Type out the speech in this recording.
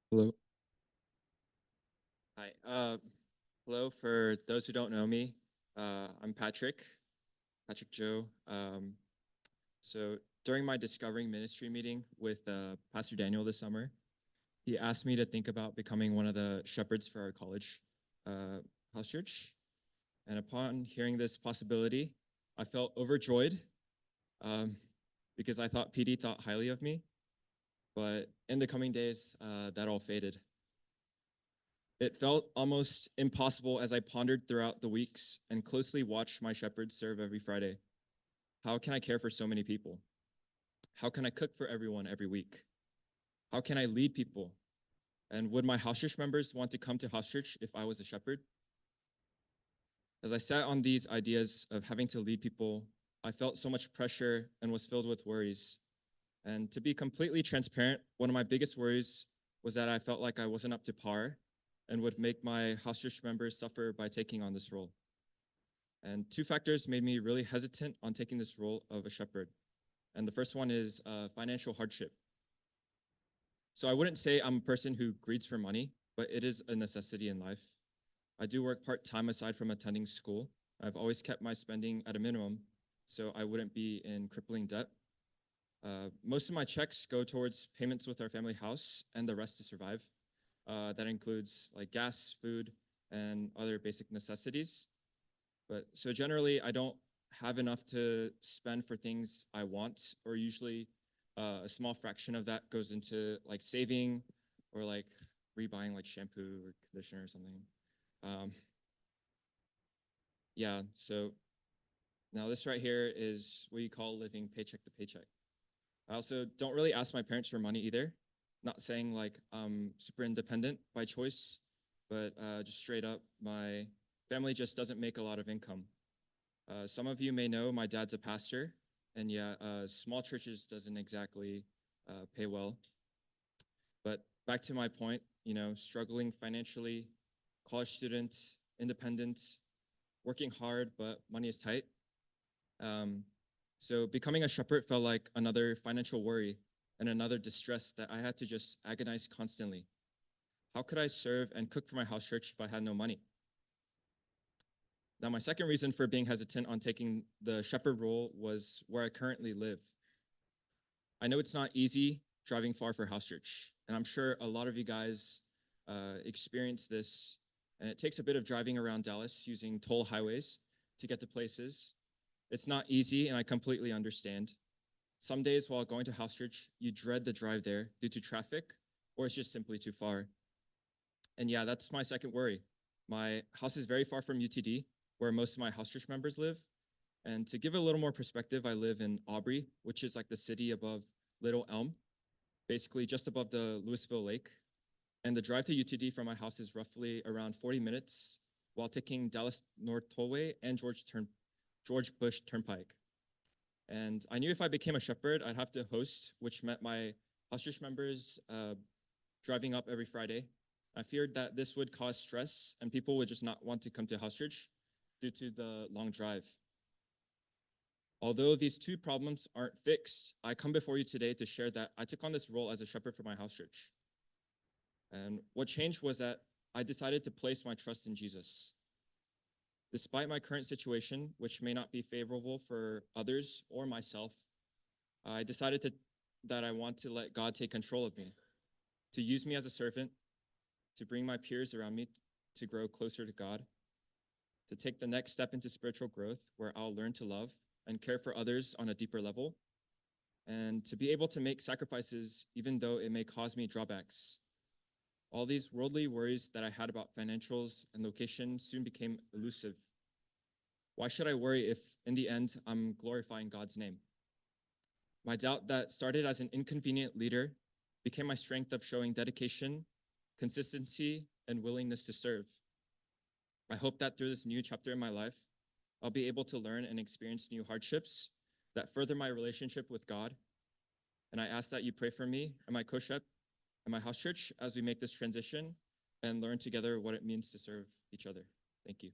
Hello. Hi. Hello. For those who don't know me, I'm Patrick Joe. So during my discovering ministry meeting with Pastor Daniel this summer, he asked me to think about becoming one of the shepherds for our college uh, house church. And upon hearing this possibility, I felt overjoyed um, because I thought PD thought highly of me. But in the coming days, that all faded. It felt almost impossible as I pondered throughout the weeks and closely watched my shepherds serve every Friday. How can I care for so many people? How can I cook for everyone every week? How can I lead people? And would my house church members want to come to house church if I was a shepherd? As I sat on these ideas of having to lead people, I felt so much pressure and was filled with worries. And to be completely transparent, one of my biggest worries was that I felt like I wasn't up to par and would make my house church members suffer by taking on this role. And two factors made me really hesitant on taking this role of a shepherd. And the first one is financial hardship. So I wouldn't say I'm a person who greeds for money, but it is a necessity in life. I do work part time aside from attending school. I've always kept my spending at a minimum so I wouldn't be in crippling debt. Most of my checks go towards payments with our family house and the rest to survive. That includes like gas, food, and other basic necessities. But so generally, I don't have enough to spend for things I want, or usually a small fraction of that goes into like saving or like rebuying like shampoo or conditioner or something. Um, yeah, so now this right here is what you call living paycheck to paycheck. I also don't really ask my parents for money either. Not saying like I'm super independent by choice, but just straight up, my family just doesn't make a lot of income. Some of you may know my dad's a pastor, and yeah, small churches doesn't exactly pay well. But back to my point, struggling financially, college student, independent, working hard, but money is tight. Um, so becoming a shepherd felt like another financial worry and another distress that I had to just agonize constantly. How could I serve and cook for my house church if I had no money? Now, my second reason for being hesitant on taking the shepherd role was where I currently live. I know it's not easy driving far for house church, and I'm sure a lot of you guys experience this, and it takes a bit of driving around Dallas using toll highways to get to places. It's not easy, and I completely understand. Some days while going to house church, you dread the drive there due to traffic, or it's just simply too far. And yeah, that's my second worry. My house is very far from UTD, where most of my house church members live. And to give a little more perspective, I live in Aubrey, which is like the city above Little Elm, basically just above the Louisville Lake. And the drive to UTD from my house is roughly around 40 minutes while taking Dallas North Tollway and George Bush Turnpike. And I knew if I became a shepherd, I'd have to host, which meant my house church members driving up every Friday. I feared that this would cause stress and people would just not want to come to house church due to the long drive. Although these two problems aren't fixed, I come before you today to share that I took on this role as a shepherd for my house church. And what changed was that I decided to place my trust in Jesus. Despite my current situation, which may not be favorable for others or myself, I decided that I want to let God take control of me, to use me as a servant, to bring my peers around me to grow closer to God, to take the next step into spiritual growth where I'll learn to love and care for others on a deeper level, and to be able to make sacrifices even though it may cause me drawbacks. All these worldly worries that I had about financials and location soon became elusive. Why should I worry if, in the end, I'm glorifying God's name? My doubt that started as an inconvenient leader became my strength of showing dedication, consistency, and willingness to serve. I hope that through this new chapter in my life, I'll be able to learn and experience new hardships that further my relationship with God. And I ask that you pray for me and my co-shep and my house church as we make this transition and learn together what it means to serve each other. Thank you.